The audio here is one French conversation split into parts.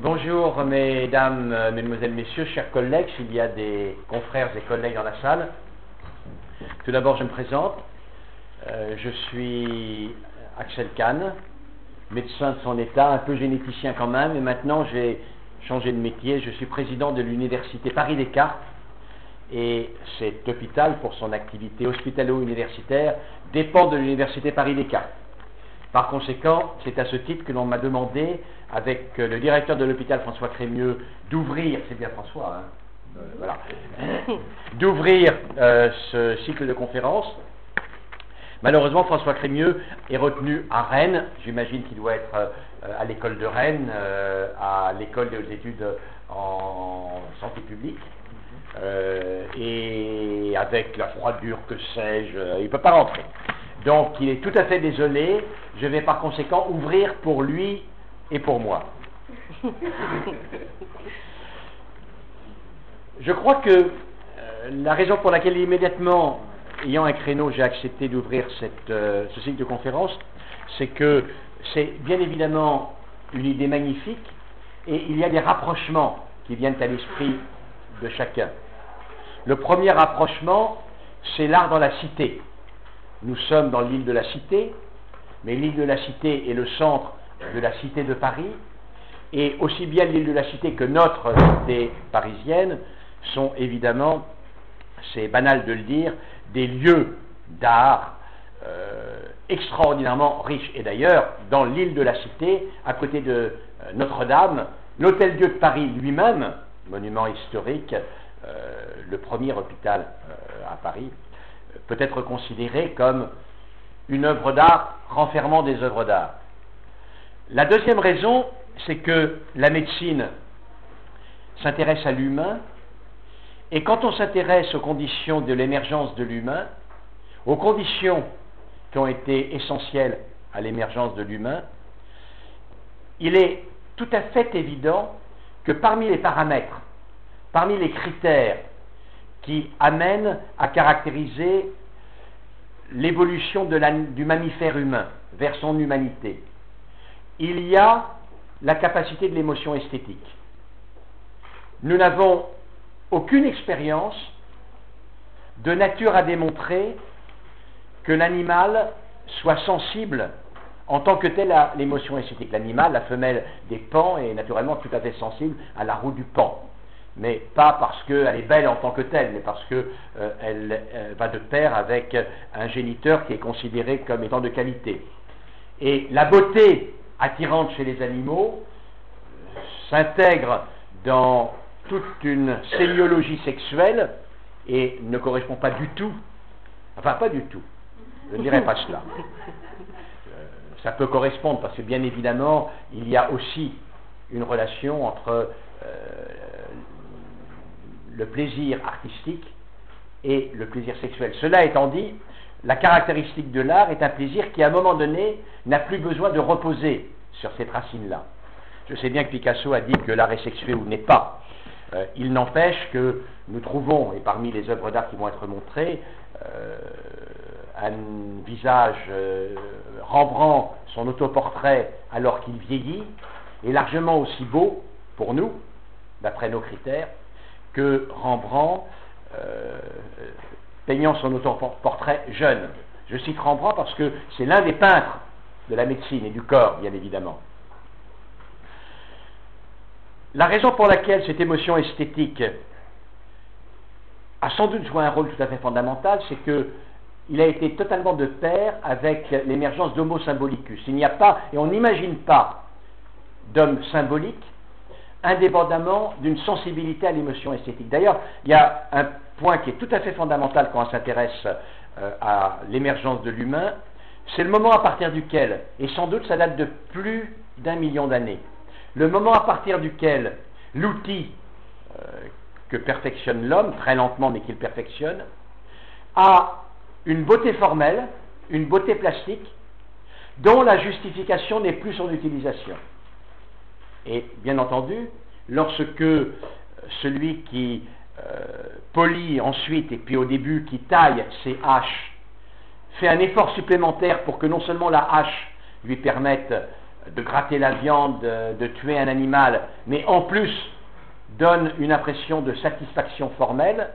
Bonjour mesdames, mesdemoiselles, messieurs, chers collègues, s'il y a des confrères et collègues dans la salle. Tout d'abord, je me présente. Je suis Axel Kahn, médecin de son état, un peu généticien quand même, et maintenant j'ai changé de métier. Je suis président de l'université Paris-Descartes, et cet hôpital, pour son activité hospitalo-universitaire, dépend de l'université Paris-Descartes. Par conséquent, c'est à ce titre que l'on m'a demandé, avec le directeur de l'hôpital, François Crémieux, d'ouvrir, c'est bien François, hein, voilà, d'ouvrir ce cycle de conférences. Malheureusement, François Crémieux est retenu à Rennes. J'imagine qu'il doit être à l'école de Rennes, à l'école des études en santé publique. Et avec la froidure, que sais-je, il ne peut pas rentrer. Donc, il est tout à fait désolé. Je vais par conséquent ouvrir pour lui et pour moi. Je crois que la raison pour laquelle immédiatement, ayant un créneau, j'ai accepté d'ouvrir ce cycle de conférences, c'est que c'est bien évidemment une idée magnifique et il y a des rapprochements qui viennent à l'esprit de chacun. Le premier rapprochement, c'est l'art dans la cité. Nous sommes dans l'île de la Cité, mais l'île de la Cité est le centre de la Cité de Paris, et aussi bien l'île de la Cité que notre cité parisienne sont évidemment, c'est banal de le dire, des lieux d'art extraordinairement riches. Et d'ailleurs, dans l'île de la Cité, à côté de Notre-Dame, l'Hôtel-Dieu de Paris lui-même, monument historique, le premier hôpital à Paris, peut être considéré comme une œuvre d'art renfermant des œuvres d'art. La deuxième raison, c'est que la médecine s'intéresse à l'humain, et quand on s'intéresse aux conditions de l'émergence de l'humain, aux conditions qui ont été essentielles à l'émergence de l'humain, il est tout à fait évident que parmi les paramètres, parmi les critères qui amènent à caractériser l'évolution du mammifère humain vers son humanité, il y a la capacité de l'émotion esthétique. Nous n'avons aucune expérience de nature à démontrer que l'animal soit sensible en tant que tel à l'émotion esthétique. L'animal, la femelle des paons, est naturellement tout à fait sensible à la roue du paon. Mais pas parce qu'elle est belle en tant que telle, mais parce qu'elle va de pair avec un géniteur qui est considéré comme étant de qualité. Et la beauté attirante chez les animaux s'intègre dans toute une sémiologie sexuelle et ne correspond pas du tout, enfin pas du tout, je ne dirais pas cela. Ça peut correspondre parce que bien évidemment, il y a aussi une relation entre le plaisir artistique et le plaisir sexuel. Cela étant dit, la caractéristique de l'art est un plaisir qui, à un moment donné, n'a plus besoin de reposer sur cette racine-là. Je sais bien que Picasso a dit que l'art est sexué ou n'est pas. Il n'empêche que nous trouvons, et parmi les œuvres d'art qui vont être montrées, un visage, Rembrandt, son autoportrait alors qu'il vieillit, est largement aussi beau, pour nous, d'après nos critères, que Rembrandt peignant son autoportrait jeune. Je cite Rembrandt parce que c'est l'un des peintres de la médecine et du corps, bien évidemment. La raison pour laquelle cette émotion esthétique a sans doute joué un rôle tout à fait fondamental, c'est qu'il a été totalement de pair avec l'émergence d'Homo symbolicus. Il n'y a pas, et on n'imagine pas, d'homme symbolique indépendamment d'une sensibilité à l'émotion esthétique. D'ailleurs, il y a un point qui est tout à fait fondamental quand on s'intéresse à l'émergence de l'humain, c'est le moment à partir duquel, et sans doute ça date de plus d'1 million d'années, le moment à partir duquel l'outil que perfectionne l'homme, très lentement mais qu'il perfectionne, a une beauté formelle, une beauté plastique, dont la justification n'est plus son utilisation. Et bien entendu, lorsque celui qui polit ensuite, et puis au début qui taille ses haches, fait un effort supplémentaire pour que non seulement la hache lui permette de gratter la viande, de tuer un animal, mais en plus donne une impression de satisfaction formelle,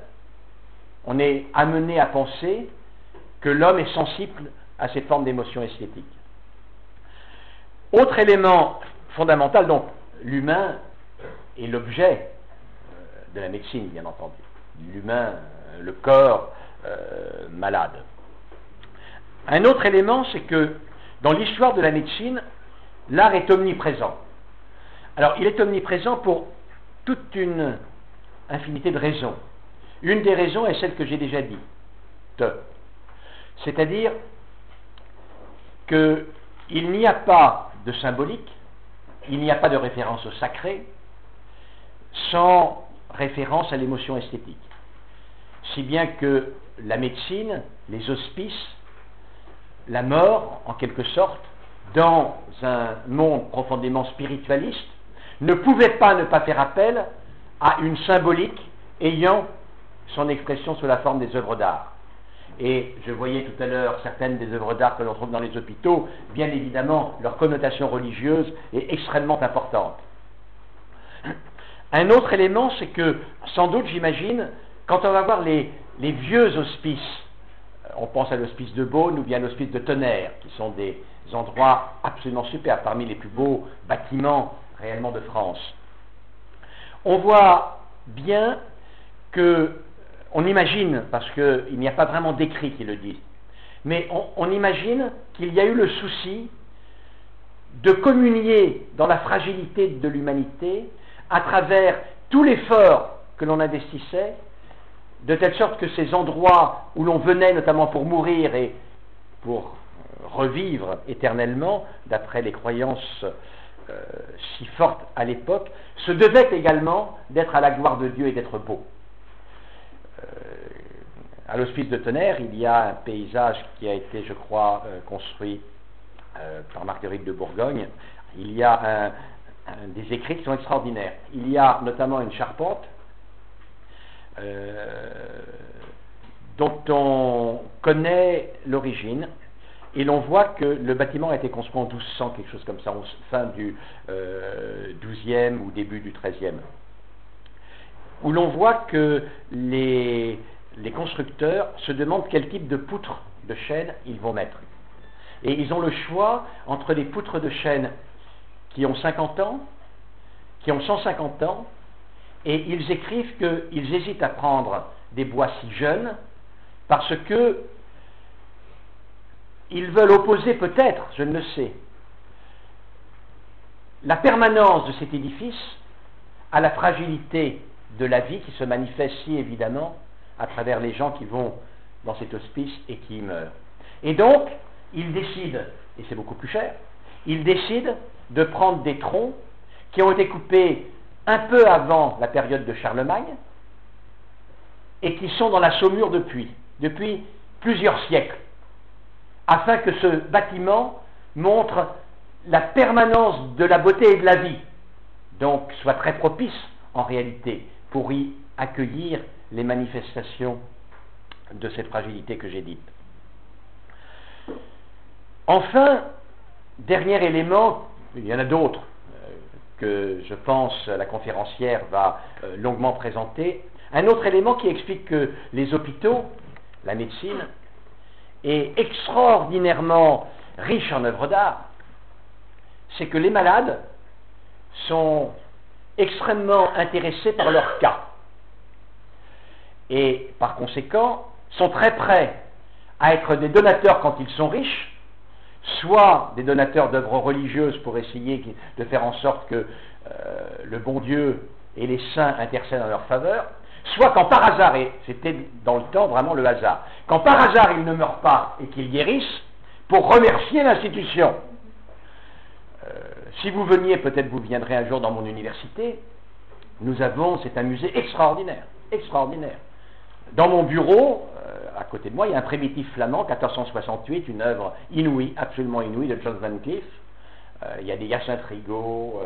on est amené à penser que l'homme est sensible à cette forme d'émotion esthétique. Autre élément fondamental, donc l'humain est l'objet de la médecine, bien entendu. L'humain, le corps malade. Un autre élément, c'est que dans l'histoire de la médecine, l'art est omniprésent. Alors, il est omniprésent pour toute une infinité de raisons. Une des raisons est celle que j'ai déjà dite. C'est-à-dire qu'il n'y a pas de symbolique, il n'y a pas de référence au sacré, sans référence à l'émotion esthétique. Si bien que la médecine, les hospices, la mort, en quelque sorte, dans un monde profondément spiritualiste, ne pouvait pas ne pas faire appel à une symbolique ayant son expression sous la forme des œuvres d'art. Et je voyais tout à l'heure certaines des œuvres d'art que l'on trouve dans les hôpitaux, bien évidemment, leur connotation religieuse est extrêmement importante. Un autre élément, c'est que, sans doute, j'imagine, quand on va voir les vieux hospices, on pense à l'hospice de Beaune ou bien à l'hospice de Tonnerre, qui sont des endroits absolument superbes, parmi les plus beaux bâtiments réellement de France. On voit bien que, on imagine, parce qu'il n'y a pas vraiment d'écrit qui le dit, mais on imagine qu'il y a eu le souci de communier dans la fragilité de l'humanité à travers tout l'effort que l'on investissait, de telle sorte que ces endroits où l'on venait notamment pour mourir et pour revivre éternellement, d'après les croyances si fortes à l'époque, se devaient également d'être à la gloire de Dieu et d'être beaux. À l'hospice de Tonnerre, il y a un paysage qui a été, je crois, construit par Marguerite de Bourgogne. Il y a des écrits qui sont extraordinaires. Il y a notamment une charpente dont on connaît l'origine, et l'on voit que le bâtiment a été construit en 1200, quelque chose comme ça, fin du XIIe ou début du XIIIe, où l'on voit que les constructeurs se demandent quel type de poutres de chêne ils vont mettre. Et ils ont le choix entre les poutres de chêne qui ont 50 ans, qui ont 150 ans, et ils écrivent qu'ils hésitent à prendre des bois si jeunes parce que ils veulent opposer peut-être, je ne le sais, la permanence de cet édifice à la fragilité de la vie qui se manifeste si évidemment à travers les gens qui vont dans cet hospice et qui y meurent. Et donc, ils décident, et c'est beaucoup plus cher, ils décident de prendre des troncs qui ont été coupés un peu avant la période de Charlemagne et qui sont dans la saumure depuis plusieurs siècles, afin que ce bâtiment montre la permanence de la beauté et de la vie, donc soit très propice en réalité pour y accueillir les manifestations de cette fragilité que j'ai dite. Enfin, dernier élément, il y en a d'autres que je pense la conférencière va longuement présenter, un autre élément qui explique que les hôpitaux, la médecine, est extraordinairement riche en œuvres d'art, c'est que les malades sont extrêmement intéressés par leur cas et par conséquent sont très prêts à être des donateurs quand ils sont riches, soit des donateurs d'œuvres religieuses pour essayer de faire en sorte que le bon Dieu et les saints intercèdent en leur faveur, soit quand par hasard, et c'était dans le temps vraiment le hasard, quand par hasard ils ne meurent pas et qu'ils guérissent, pour remercier l'institution. Si vous veniez, peut-être vous viendrez un jour dans mon université, c'est un musée extraordinaire, extraordinaire. Dans mon bureau, à côté de moi, il y a un primitif flamand, 1468, une œuvre inouïe, absolument inouïe, de John Van Cleef. Il y a des Hyacinthe Rigaud,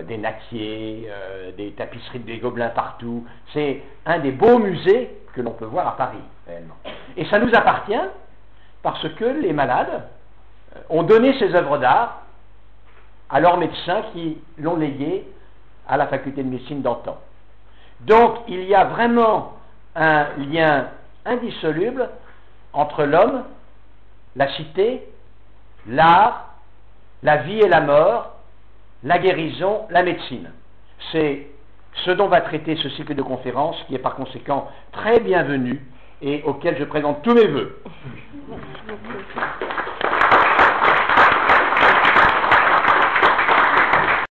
des Natiers, des tapisseries de Gobelins partout. C'est un des beaux musées que l'on peut voir à Paris, réellement. Et ça nous appartient parce que les malades ont donné ces œuvres d'art à leurs médecins qui l'ont légué à la faculté de médecine d'antan. Donc il y a vraiment un lien indissoluble entre l'homme, la cité, l'art, la vie et la mort, la guérison, la médecine. C'est ce dont va traiter ce cycle de conférences, qui est par conséquent très bienvenu et auquel je présente tous mes vœux. Merci beaucoup.